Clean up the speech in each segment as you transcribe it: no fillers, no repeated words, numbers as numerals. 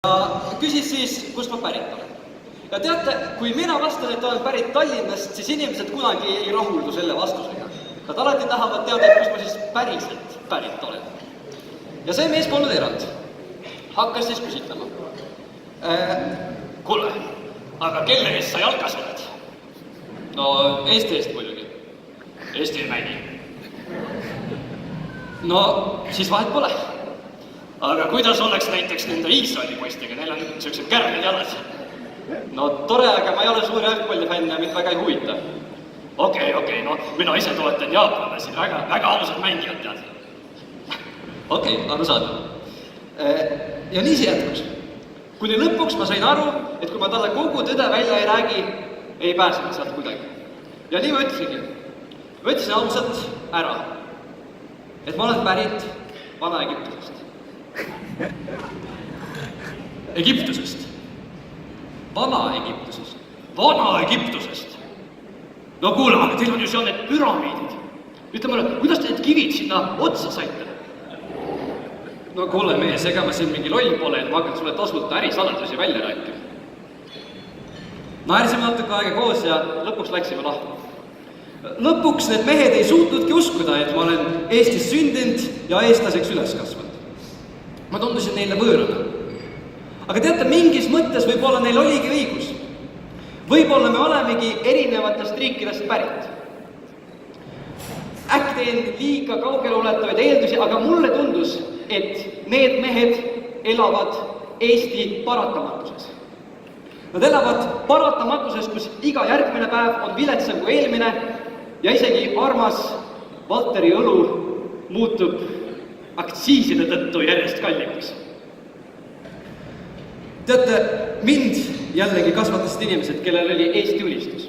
Ja küsis siis, kust ma pärit olen. Ja teate, kui mina vastan, et olen pärit Tallinnast, siis inimesed kunagi ei rahuldu selle vastusega. Nad alati tahavad teada, kust ma siis päriselt pärit olen. Ja see mees polnud erand. Hakkas siis küsitlema. Kuule, aga kelle eest sa jalkas oled? No, Eesti eest muidugi. Eesti ei mängi. No, siis vahet pole. Aga kuidas oleks näiteks nende Iisraeli poistega, neil on sellised kärmed jalad? No tore, aga ma ei ole suur jalgpallifänn ja mind väga ei huvita. Okei, no mina ise toetan jaapanlasi, väga ausad mängijad tead. Okei, aru saada. Ja nii see jätkus. Kuni lõpuks ma sain aru, et kui ma talle kogu tõde välja ei räägi, ei pääse ma sealt kuidagi. Ja nii ma ütlesingi. Ma ütlesin ausalt ära, et ma olen pärit Vana-Egiptusest. Egiptusest. Vana-Egiptusest. Vana-Egiptusest. No kuule, aga teil on ju seal need püramiidid. Ütle mulle, kuidas te need kivid sinna otsa saite? No kuule mees, ega ma siin mingi loll pole, et ma hakkan sulle tasuta ärisaladusi välja rääkima. Naersime natuke aega koos ja lõpuks läksime lahti. Lõpuks need mehed ei suutnudki uskuda, et ma olen Eestis sündinud ja eestlaseks üles kasvanud. Ma tundusin neile võõrana. Aga teate, mingis mõttes võib-olla neil oligi õigus. Võib-olla me olemegi erinevatest riikidest pärit. Äkki teen liiga kaugele ulatavaid eeldusi, aga mulle tundus, et need mehed elavad Eesti paratamatuses. Nad elavad paratamatuses, kus iga järgmine päev on viletsam kui eelmine ja isegi armas Valteri õlu muutub aktsiiside tõttu järjest kallimaks. Teate, mind jällegi kasvatasid inimesed, kellel oli Eesti unistus.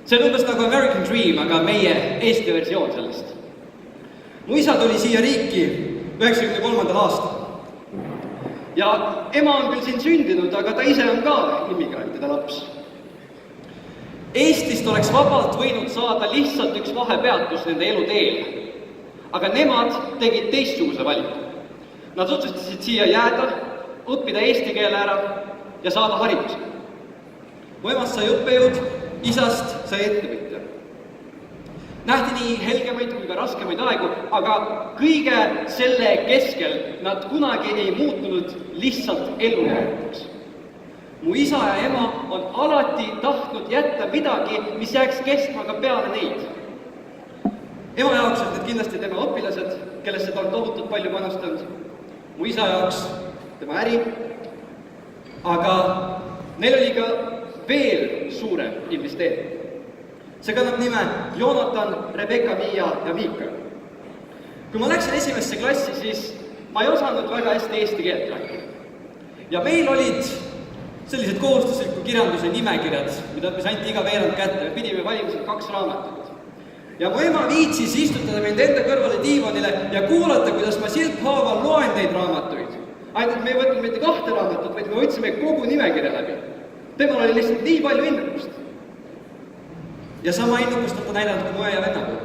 See on umbes nagu American Dream, aga meie Eesti versioon sellest. Mu isa tuli siia riiki 93. aastal. Ja ema on küll siin sündinud, aga ta ise on ka immigrantide laps. Eestist oleks vabalt võinud saada lihtsalt üks vahepeatus nende elu teel. Aga nemad tegid teistsuguse valiku. Nad otsustasid siia jääda, õppida eesti keele ära ja saada hariduse. Mu emast sai õppejõud, isast sai ettevõtja. Nähti nii helgemaid kui ka raskemaid aegu, aga kõige selle keskel nad kunagi ei muutunud lihtsalt elujärjeks. Mu isa ja ema on alati tahtnud jätta midagi, mis jääks kestma ka peale neid. Ema jaoks on need kindlasti tema õpilased, kellesse ta on tohutult palju panustanud. Mu isa jaoks tema äri, aga neil oli ka veel suurem investeering. See kannab nime Joonatan, Rebecca, Miia ja Miika. Kui ma läksin esimesse klassi, siis ma ei osanud väga hästi eesti keelt rääkida. Ja meil olid sellised kohustusliku kirjanduse nimekirjad, mida me anti iga veerand kätte. Me pidime valima 2 raamatut. Ja mu ema viitsis istutada mind enda kõrvale diivanile ja kuulata, kuidas ma silphaaval loen neid raamatuid. Ainult me ei võtnud mitte 2 raamatut, vaid me võtsime kogu nimekirja läbi. Temal oli lihtsalt nii palju innukust. Ja sama innukust on ta näidanud ka mu ja venna puhul.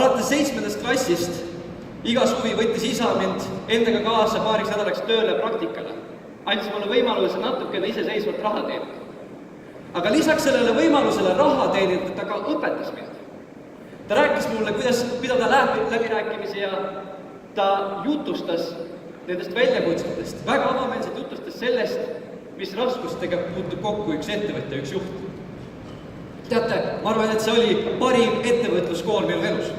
Alates 7. klassist iga suvi võttis isa mind endaga kaasa paariks nädalaks tööle praktikale. Andis mulle võimaluse natukene iseseisvalt raha teenida. Aga lisaks sellele võimalusele raha teenida ta ka õpetas mind. Ta rääkis mulle, kuidas pidada läbirääkimisi ja ta jutustas nendest väljakutsetest, väga avameelselt jutustas sellest, mis raskustega puutub kokku üks ettevõtja, üks juht. Teate, ma arvan, et see oli parim ettevõtluskool minu elus.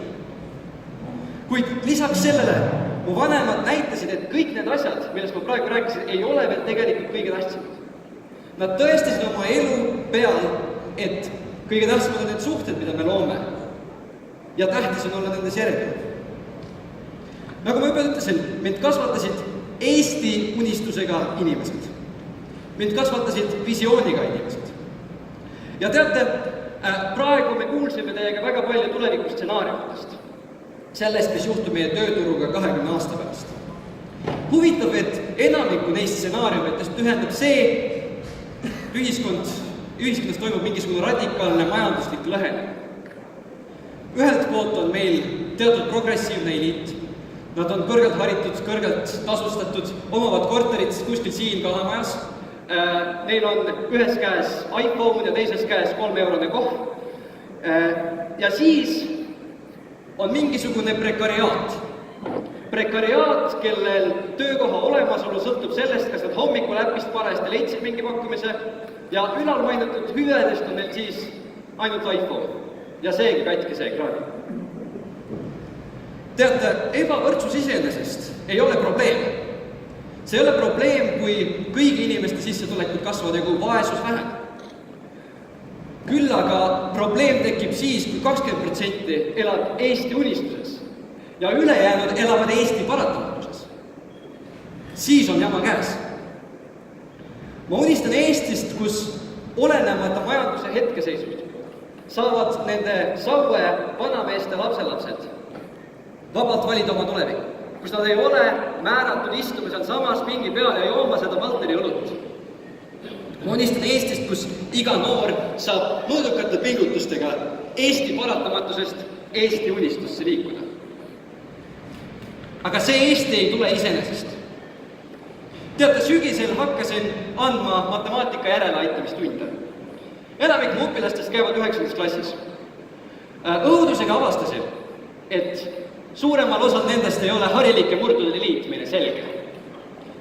Kuid lisaks sellele mu vanemad näitasid, et kõik need asjad, millest ma praegu rääkisin, ei ole veel tegelikult kõige tähtsamad. Nad tõestasid oma elu peal, et kõige tähtsamad on need suhted, mida me loome. Ja tähtis on olla nendes järjepidev. Nagu ma juba ütlesin, mind kasvatasid Eesti unistusega inimesed. Mind kasvatasid visiooniga inimesed. Ja teate, praegu me kuulsime teiega väga palju tulevikustsenaariumitest. Sellest, mis juhtub meie tööturuga 20 aasta pärast. Huvitav, et enamiku neist stsenaariumitest ühendab see, ühiskonnas toimub mingisugune radikaalne majanduslik lõhenemine. Ühelt poolt on meil teatud progressiivne eliit, Nad on kõrgelt haritud, kõrgelt tasustatud, omavad korterit kuskil siin Kalamajas. Neil on ühes käes iPhone ja teises käes 3-eurone kohv. Ja siis on mingisugune prekariaat. Prekariaat, kellel töökoha olemasolu sõltub sellest, kas nad hommikul äpist parajasti leidsid mingi pakkumise ja ülalmainitud hüvedest on neil siis ainult iPhone ja seegi katkise ekraani. Teate, ebavõrdsus iseenesest ei ole probleem. See ei ole probleem, kui kõigi inimeste sissetulekud kasvavad ja kui vaesus väheneb. Küll aga probleem tekib siis, kui 20% elab Eesti unistuses ja ülejäänud elavad Eesti paratamatuses. Siis on jama käes. Ma unistan Eestist, kus olenemata majanduse hetkeseisust saavad nende Saue vanameeste lapselapsed vabalt valida oma tulevikku, kus nad ei ole määratud istuma seal samas pingi peal ja jooma seda Valteri õlut. Ma unistan Eestist, kus iga noor saab mõõdukate pingutustega Eesti paratamatusest Eesti unistusse liikuda. Aga see Eesti ei tule iseenesest. Teate, sügisel hakkasin andma matemaatika järeleaitamistunde. Enamik mu õpilastest käivad 9. klassis. Õudusega avastasin, et suuremal osal nendest ei ole harilike murdude liit meile selge.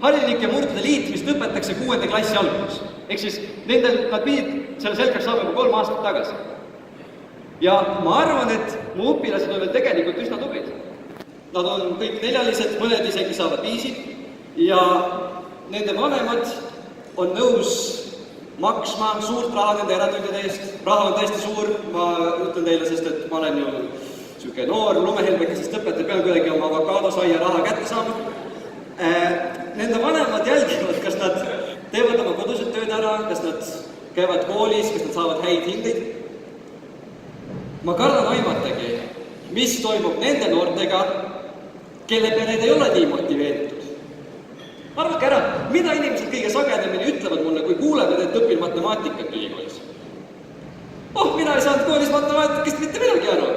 Harilike murdude liit, mis lõpetatakse 6. klassi alguses. Ehk siis nad pidid selle selgeks saama juba 3 aastat tagasi. Ja ma arvan, et mu õpilased on veel tegelikult üsna tublid. Nad on kõik 4-lised, mõned isegi saavad 5 ja nende vanemad on nõus maksma suurt raha nende eratundide eest. Raha on tõesti suur, ma ütlen teile, sest et ma olen ju siuke noor lumehelbekesest õpetaja, pean kuidagi oma avokaadosaia raha kätte saama. Nende vanemad jälgivad, kas nad teevad oma kodused tööd ära, kas nad käivad koolis, kas nad saavad häid hindeid. Ma kardan aimatagi, mis toimub nende noortega, kelle pered ei ole nii motiveeritud. Arvake ära, mida inimesed kõige sagedamini ütlevad mulle, kui kuulevad, et õpin matemaatikat ülikoolis? Mina ei saanud koolis matemaatikast mitte midagi aru.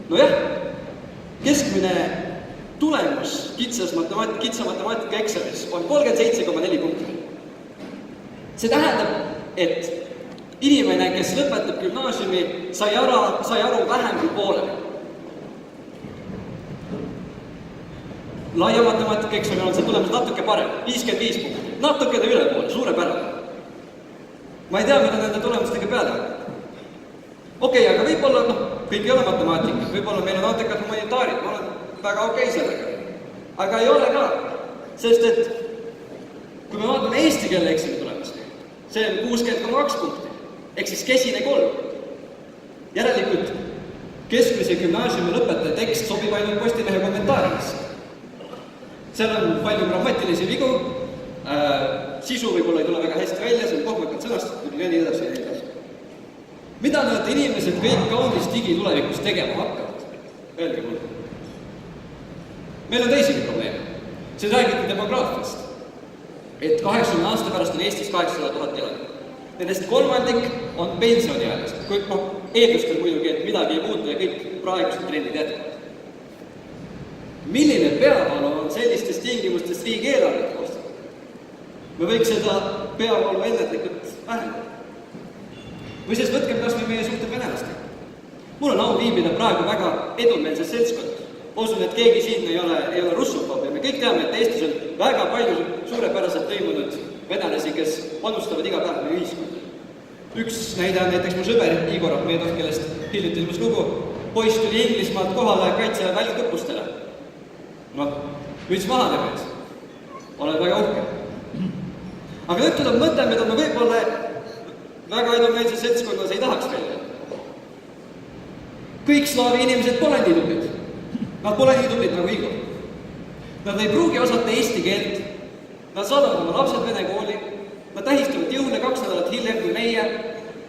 Nojah, keskmine tulemus kitsa matemaatika eksamis on 37,4 punkti. See tähendab, et inimene, kes lõpetab gümnaasiumi, sai aru vähem kui poolele. Laia matemaatika eksamil on see tulemus natuke parem, 55 punkti. Natukene üle poole, suurepärane. Ma ei tea, mida nende tulemustega peale on. Okei, aga võib-olla, kõik ei ole matemaatika, võib-olla meil on antekad humanitaarid, ma olen väga okei sellega. Aga ei ole ka, sest et kui me vaatame eesti keele eksami tulemusi, see on 60,2 punkti, ehk siis kesine 3. Järelikult keskmise gümnaasiumi lõpetaja tekst sobib ainult Postimehe kommentaaridesse. Seal on palju grammatilisi vigu, sisu võib-olla ei tule väga hästi välja, see on kohmakalt sõnastatud ja nii edasi ja nii edasi. Mida need inimesed kõik kaunis digitulevikus tegema hakkavad? Öelge mulle. Meil on teisigi probleeme. See räägiti demograafiast, et 80 aasta pärast on Eestis 800 000 elanikku. Nendest kolmandik on pensioniealised, kui eeldustel muidugi, et midagi ei muutu ja kõik praegused trendid jätkuvad. Milline peavalu on sellistes tingimustes riigieelarvet koostada? Me võiks seda peavalu ennetlikult vähendada. Või siis võtkem kas või meie suhted venelastega. Mul on au viibida praegu väga edumeelses seltskonnas. Usun, et keegi siin ei ole russofoob ja me kõik teame, et Eestis on väga palju suurepäraselt lõimunud venelasi, kes panustavad iga päev meie ühiskonda. Üks näide on näiteks mu sõber Igor Ahmedov, kellest hiljuti ilmus lugu. Poiss tuli Inglismaalt kohale kaitseväe väliõppustele. Müts maha temees. Oled väga uhke. Aga nüüd tuleb mõte, mida ma võib-olla väga edumeelses seltskonnas ei tahaks välja. Kõik slaavi inimesed pole nii tublid. Nad pole nii tublid nagu Igor. Nad ei pruugi osata eesti keelt. Nad saadavad oma lapsed vene kooli. Nad tähistavad jõule 2 nädalat hiljem kui meie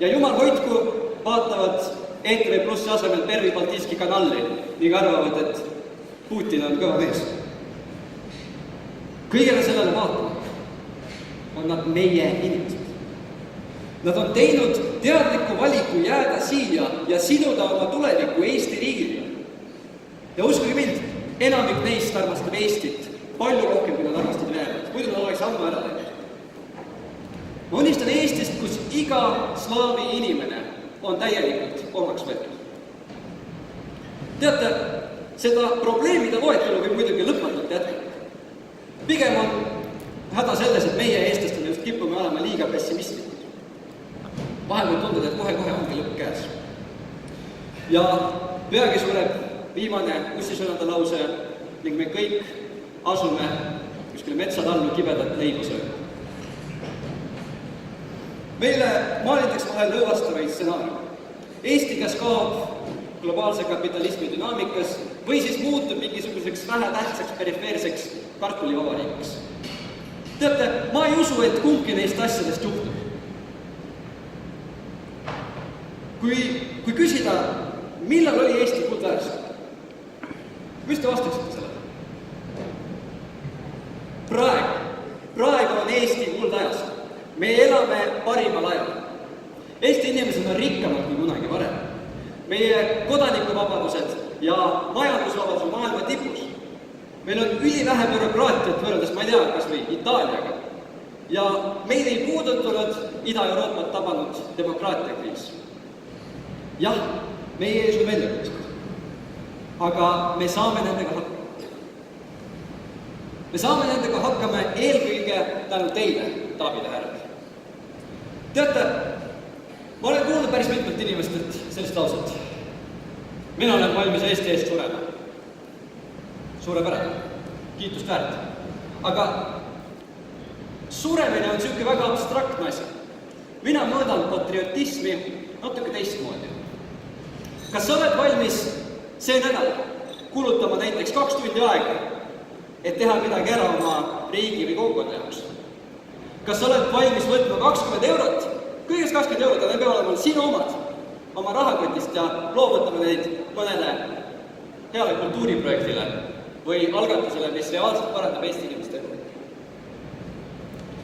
ja jumal hoidku vaatavad ETV Plussi asemel Pervi Baltiiski kanalli ning arvavad, et Putin on kõva mees. Kõigele sellele vaatama on nad meie inimesed. Nad on teinud teadliku valiku jääda siia ja siduda oma tuleviku Eesti riigile. Ja uskuge mind, enamik neist armastab Eestit palju rohkem, kui nad armastavad Venemaad. Muidu nad oleks ammu ära läinud. Ma unistan Eestist, kus iga slaavi inimene on täielikult omaks võetud. Teate, seda probleemide loetelu võib muidugi lõpmatult jätkata. Pigem on häda selles, et meie eestlastena just kipume olema liiga pessimistlikud. Vahel võib tunduda, et kohe-kohe ongi lõpp käes. Ja peagi sureb viimane ussisõnade lause ning me kõik asume kuskile metsatallu kibedat leiba sööma. Meile maalitakse vahel lõõvastavaid stsenaariume. Eesti kas kaob globaalse kapitalismi dünaamikas või siis muutub mingisuguseks vähetähtsaks perifeerseks kartulivabariiks. Teate, ma ei usu, et kumbki neist asjadest juhtub. Kui küsida, millal oli Eesti kuldajast, mis te vastaksite sellele? Praegu on Eesti kuldajast. Me elame parimal ajal. Eesti inimesed on rikkamad kui kunagi varem. Meie kodanikuvabadused ja majandusvabadus on maailma tipus. Meil on ülivähe bürokraatiat võrreldes, ma ei tea, kas või Itaaliaga. Ja meil ei puudutanud Ida-Euroopat tabanud demokraatiakriis. Jah, meie ees on väljakutsed, aga me saame nendega hakkama. Me saame nendega hakkama eelkõige tänu teile, daamid ja härrad. Teate, ma olen kuulnud päris mitmelt inimestelt sellist lauset. Mina olen valmis Eesti eest surema. Suurepärane, kiitust väärt. Aga suremine on selline väga abstraktne asi. Mina mõõdan patriotismi natuke teistmoodi. Kas sa oled valmis see nädal kulutama näiteks 2 tundi aega, et teha midagi ära oma riigi või kogukonna jaoks? Kas sa oled valmis võtma 20 eurot, kõigest 20 eurot, ja need peavad olema sinu omad, oma rahakotist ja loovutama neid mõnele heale kultuuriprojektile või algatusele, mis reaalselt parandab Eesti inimeste elu?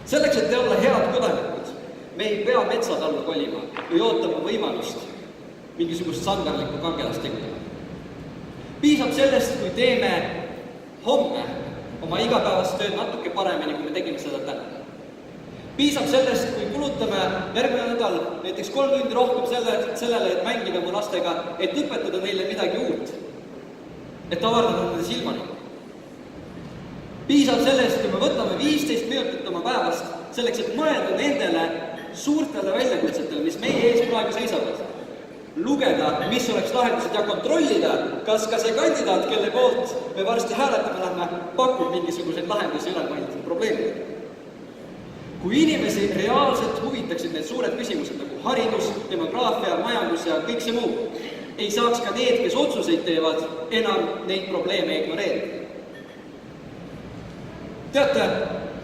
Selleks, et olla head kodanikud, me ei pea metsatallu kolima või ootama võimalust mingisugust sangarlikku kangelast teguda. Piisab sellest, kui teeme homme oma igapäevast tööd natuke paremini, kui me tegime seda täna. Piisab sellest, kui kulutame järgmine nädal näiteks 3 tundi rohkem sellele, et mängida oma lastega, et õpetada neile midagi uut, et avardada nende silmani. Piisab sellest, kui me võtame 15 minutit oma päevast selleks, et mõelda nendele suurtele väljakutsetele, mis meie ees praegu seisavad. Lugeda, mis oleks lahendused ja kontrollida, kas ka see kandidaat, kelle poolt me varsti hääletame lähme, pakub mingisuguseid lahendusi ülemaailmsele probleemidele. Kui inimesi reaalselt huvitaksid need suured küsimused nagu haridus, demograafia, majandus ja kõik see muu, ei saaks ka need, kes otsuseid teevad, enam neid probleeme ignoreerida. Teate,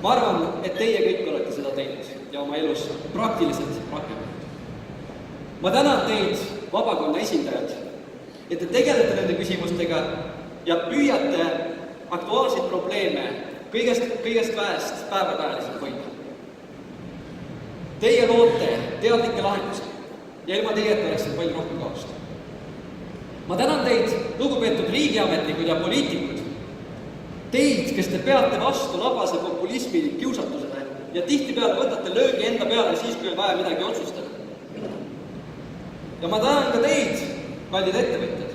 ma arvan, et teie kõik olete seda teinud ja oma elus praktiliselt rakendanud. Ma tänan teid, vabakonna esindajad, et te tegelete nende küsimustega ja püüate aktuaalseid probleeme kõigest väest päevapäevaliselt hoida. Teie loote teadlikke lahendusi ja ilma teieta oleks palju rohkem kaost. Ma tänan teid, lugupeetud riigiametnikud ja poliitikud, teid, kes te peate vastu labase populismi kiusatusele ja tihtipeale võtate löögi enda peale siis, kui on vaja midagi otsustada. Ja ma tänan ka teid, kallid ettevõtjad.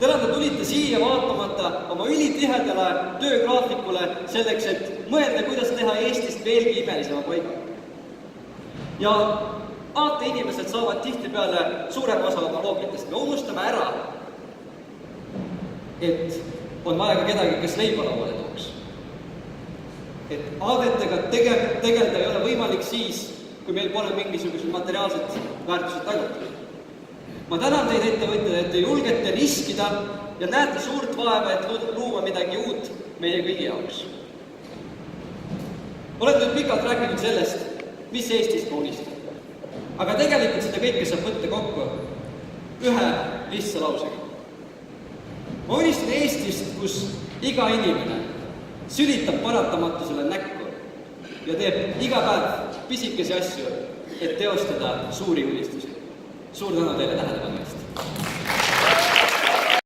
Tänan, te tulite siia vaatamata oma ülitihedale töögraafikule selleks, et mõelda, kuidas teha Eestist veelgi imelisema paiga. Ja aate inimesed saavad tihtipeale suurema osa oma loogitest. Me unustame ära, et on vaja ka kedagi, kes leiba lauale tooks. Et aadetega tegeleda ei ole võimalik siis, kui meil pole mingisugused materiaalsed väärtused tagatud. Ma tänan teid ettevõtjad, et te julgete riskida ja näete suurt vaeva, et luua midagi uut meie kõigi jaoks. Olen nüüd pikalt rääkinud sellest, mis Eestist ma unistan. Aga tegelikult seda kõike saab võtta kokku ühe lihtsa lausega. Ma unistan Eestist, kus iga inimene sülitab paratamatlusele näkku ja teeb iga päev pisikesi asju, et teostada suuri unistusi. Suur tänu teile tähelepanu eest!